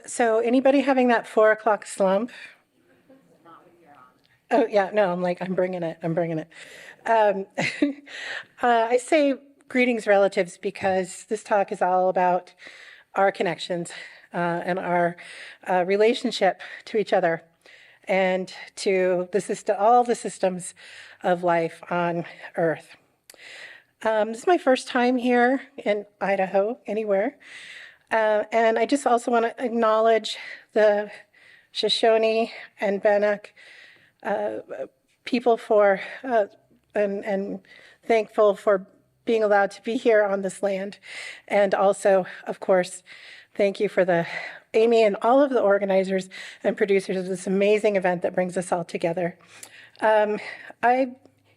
So anybody having that 4 o'clock slump? Oh yeah, no, I'm bringing it. Um, I say greetings, relatives, because this talk is all about our connections and our relationship to each other and to all the systems of life on Earth. This is my first time here in Idaho, anywhere. And I just also want to acknowledge the Shoshone and Bannock people and thankful for being allowed to be here on this land. And also, of course, thank you for Amy and all of the organizers and producers of this amazing event that brings us all together. I'm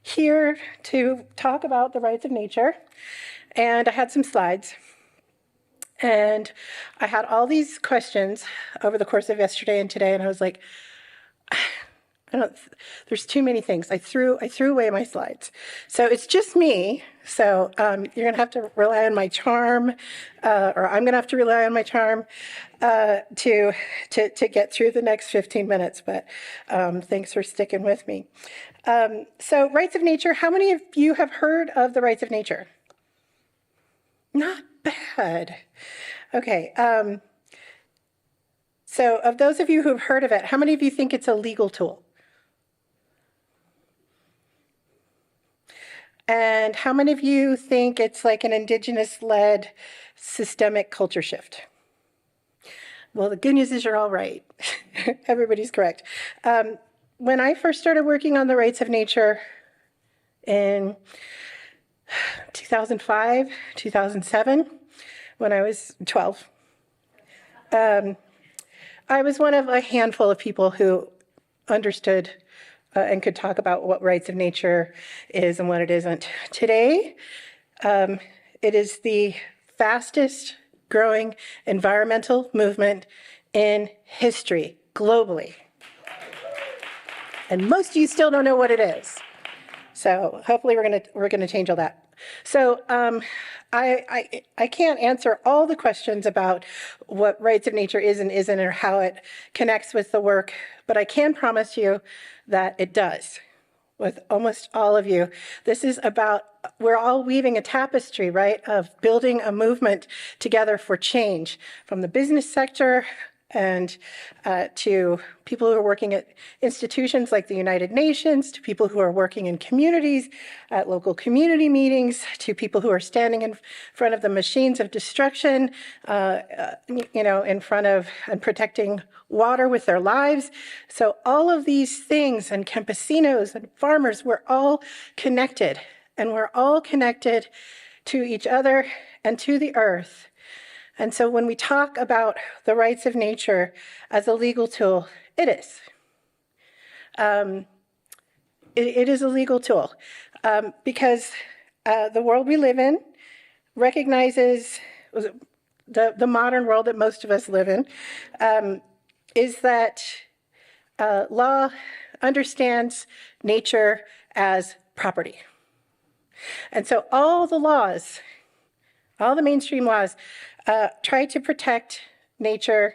here to talk about the rights of nature, and I had some slides. And I had all these questions over the course of yesterday and today, and I was like, there's too many things. I threw away my slides. So it's just me. So you're going to have to rely on my charm, or I'm going to have to rely on my charm to get through the next 15 minutes. But thanks for sticking with me. So rights of nature, how many of you have heard of the rights of nature? Not bad. Okay. So of those of you who've heard of it, how many of you think it's a legal tool? And how many of you think it's like an indigenous-led systemic culture shift? Well, the good news is you're all right. Everybody's correct. When I first started working on the rights of nature in 2005, 2007, when I was 12, I was one of a handful of people who understood and could talk about what rights of nature is and what it isn't. Today, it is the fastest growing environmental movement in history, globally. And most of you still don't know what it is. So hopefully we're gonna change all that. So I can't answer all the questions about what rights of nature is and isn't, or how it connects with the work, but I can promise you that it does with almost all of you. This is about, we're all weaving a tapestry, right, of building a movement together for change, from the business sector and to people who are working at institutions like the United Nations, to people who are working in communities, at local community meetings, to people who are standing in front of the machines of destruction, in front of and protecting water with their lives. So all of these things, and campesinos and farmers, we're all connected, and we're all connected to each other and to the earth. And so when we talk about the rights of nature as a legal tool, it is. It is a legal tool because the world we live in recognizes, the modern world that most of us live in, is that law understands nature as property. And so all the laws, all the mainstream laws, try to protect nature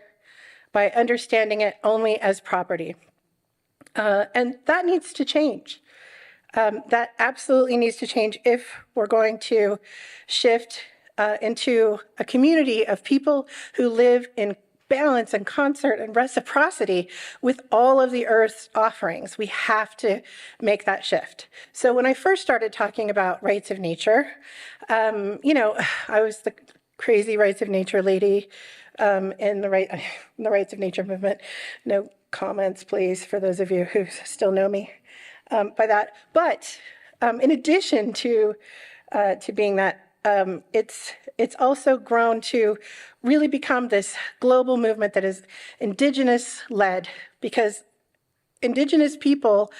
by understanding it only as property. And that needs to change. That absolutely needs to change if we're going to shift into a community of people who live in balance and concert and reciprocity with all of the Earth's offerings. We have to make that shift. So when I first started talking about rights of nature, I was the crazy rights of nature lady in the rights of nature movement. No comments, please, for those of you who still know me by that. But in addition to being that, it's also grown to really become this global movement that is indigenous-led, because indigenous people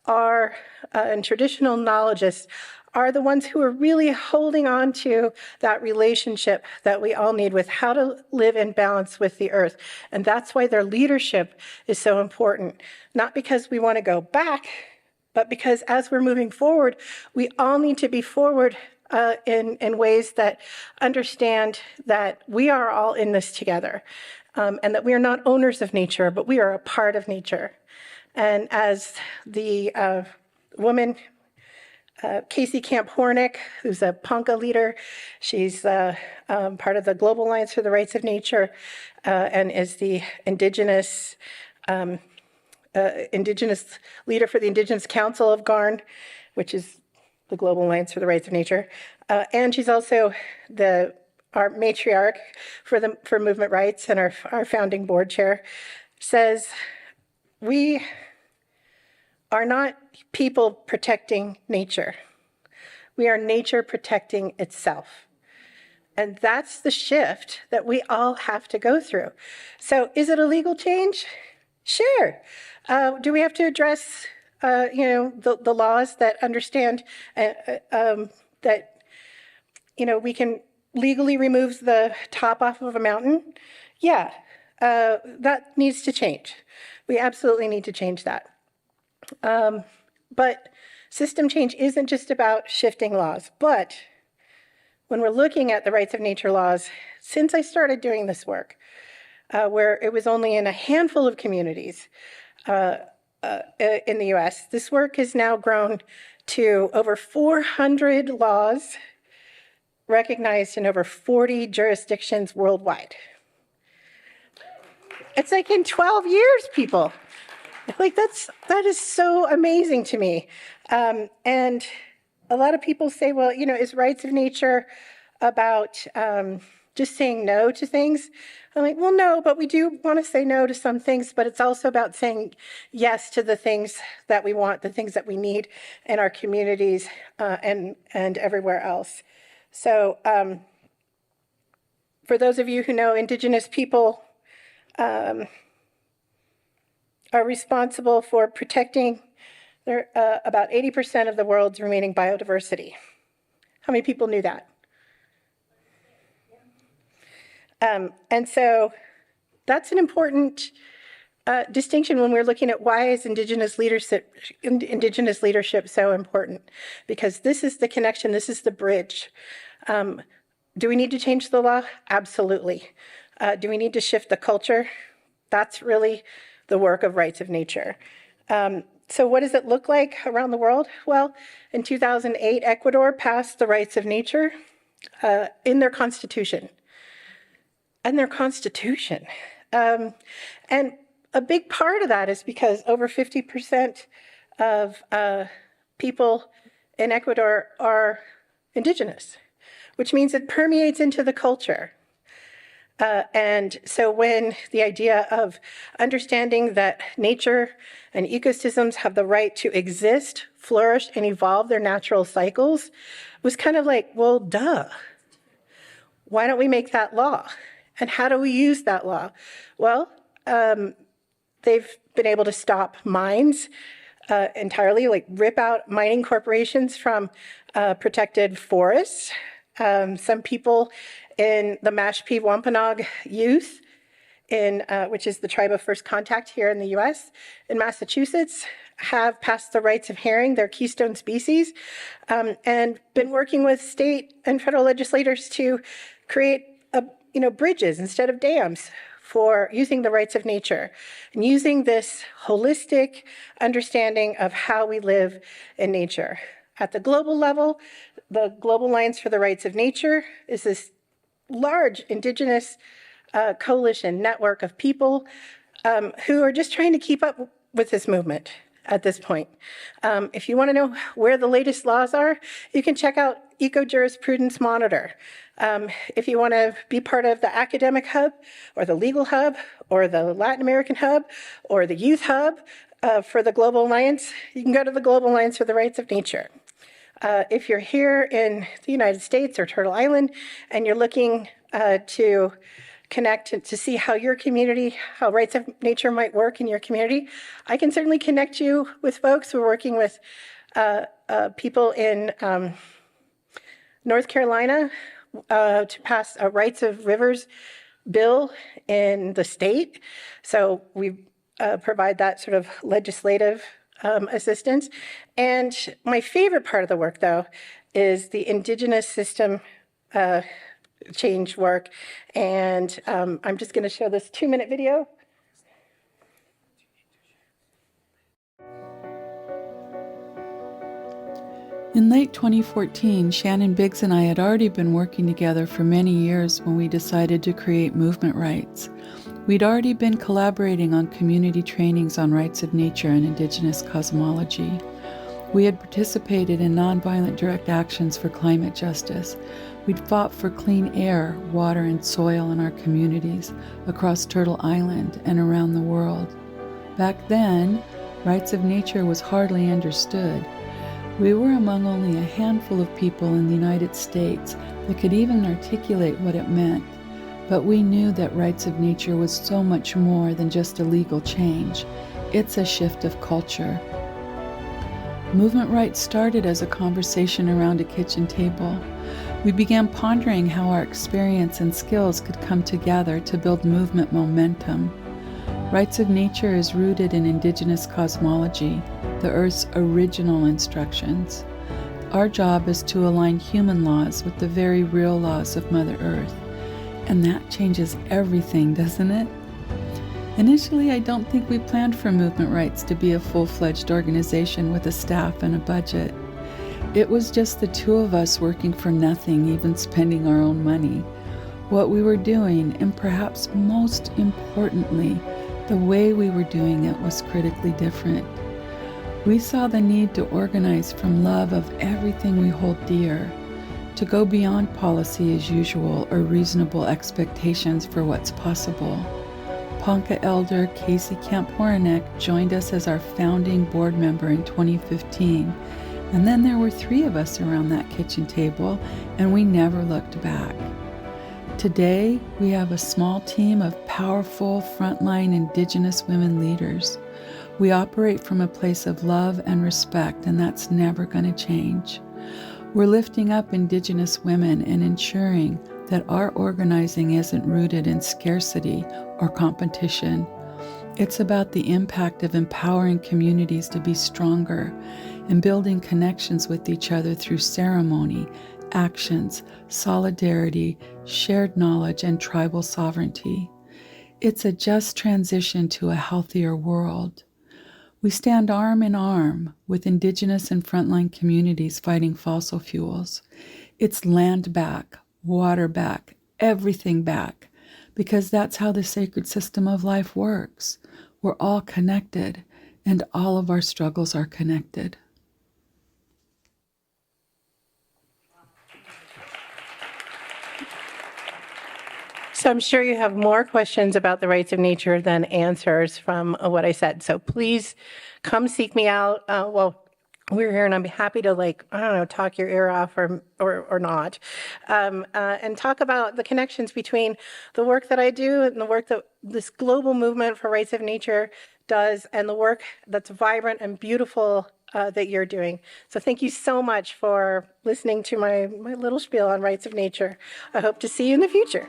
are, and traditional knowledgists, are the ones who are really holding on to that relationship that we all need with how to live in balance with the earth. And that's why their leadership is so important. Not because we want to go back, but because as we're moving forward, we all need to be forward in ways that understand that we are all in this together, and that we are not owners of nature, but we are a part of nature. And as the woman, Casey Camp Hornick, who's a Ponca leader, she's part of the Global Alliance for the Rights of Nature, and is the indigenous leader for the Indigenous Council of Garn, which is the Global Alliance for the Rights of Nature. And she's also our matriarch for movement rights and our founding board chair, says, we are not people protecting nature. We are nature protecting itself. And that's the shift that we all have to go through. So is it a legal change? Sure. Do we have to address, the laws that understand that, we can legally remove the top off of a mountain? Yeah, that needs to change. We absolutely need to change that. But system change isn't just about shifting laws. But when we're looking at the rights of nature laws, since I started doing this work, where it was only in a handful of communities in the US, this work has now grown to over 400 laws recognized in over 40 jurisdictions worldwide. It's like in 12 years, people. Like that is so amazing to me. And a lot of people say, well, is rights of nature about just saying no to things? I'm like, well, no, but we do want to say no to some things, but it's also about saying yes to the things that we want, the things that we need in our communities and everywhere else. So for those of you who know, Indigenous people are responsible for protecting about 80% of the world's remaining biodiversity. How many people knew that? And so that's an important distinction when we're looking at why is Indigenous leadership so important, because this is the connection, this is the bridge. Do we need to change the law? Absolutely. Do we need to shift the culture? That's really the work of rights of nature. So what does it look like around the world? Well, in 2008, Ecuador passed the rights of nature in their constitution. And a big part of that is because over 50% of people in Ecuador are indigenous, which means it permeates into the culture. And so when the idea of understanding that nature and ecosystems have the right to exist, flourish, and evolve their natural cycles was kind of like, well, duh. Why don't we make that law? And how do we use that law? Well, they've been able to stop mines entirely, like rip out mining corporations from protected forests. Some people in the Mashpee Wampanoag youth, which is the tribe of first contact here in the US, in Massachusetts, have passed the rights of herring, their keystone species, and been working with state and federal legislators to create bridges instead of dams for using the rights of nature and using this holistic understanding of how we live in nature. At the global level, the Global Alliance for the Rights of Nature is this large indigenous coalition network of people who are just trying to keep up with this movement at this point. If you want to know where the latest laws are, you can check out Eco Jurisprudence Monitor. If you want to be part of the academic hub or the legal hub or the Latin American hub or the youth hub for the Global Alliance, you can go to the Global Alliance for the Rights of Nature. If you're here in the United States or Turtle Island and you're looking to connect to see how your community, how rights of nature might work in your community, I can certainly connect you with folks. We're working with people in North Carolina to pass a Rights of Rivers bill in the state. So we provide that sort of legislative assistance. And my favorite part of the work, though, is the indigenous system change work. And I'm just going to show this 2-minute video. In late 2014, Shannon Biggs and I had already been working together for many years when we decided to create Movement Rights. We'd already been collaborating on community trainings on rights of nature and indigenous cosmology. We had participated in nonviolent direct actions for climate justice. We'd fought for clean air, water, and soil in our communities across Turtle Island and around the world. Back then, rights of nature was hardly understood. We were among only a handful of people in the United States that could even articulate what it meant, but we knew that rights of nature was so much more than just a legal change. It's a shift of culture. Movement Rights started as a conversation around a kitchen table. We began pondering how our experience and skills could come together to build movement momentum. Rights of nature is rooted in indigenous cosmology, the Earth's original instructions. Our job is to align human laws with the very real laws of Mother Earth. And that changes everything, doesn't it? Initially, I don't think we planned for Movement Rights to be a full-fledged organization with a staff and a budget. It was just the two of us working for nothing, even spending our own money. What we were doing, and perhaps most importantly, the way we were doing it, was critically different. We saw the need to organize from love of everything we hold dear, to go beyond policy as usual or reasonable expectations for what's possible. Ponca Elder Casey Camp-Horanek joined us as our founding board member in 2015, and then there were 3 of us around that kitchen table, and we never looked back. Today, we have a small team of powerful frontline Indigenous women leaders. We operate from a place of love and respect, and that's never going to change. We're lifting up Indigenous women and ensuring that our organizing isn't rooted in scarcity or competition. It's about the impact of empowering communities to be stronger and building connections with each other through ceremony, actions, solidarity, shared knowledge, and tribal sovereignty. It's a just transition to a healthier world. We stand arm in arm with Indigenous and frontline communities fighting fossil fuels. It's land back, water back, everything back, because that's how the sacred system of life works. We're all connected, and all of our struggles are connected. So I'm sure you have more questions about the rights of nature than answers from what I said. So please come seek me out. We're here, and I'm happy to talk your ear off or not, and talk about the connections between the work that I do and the work that this global movement for rights of nature does, and the work that's vibrant and beautiful that you're doing. So thank you so much for listening to my little spiel on rights of nature. I hope to see you in the future.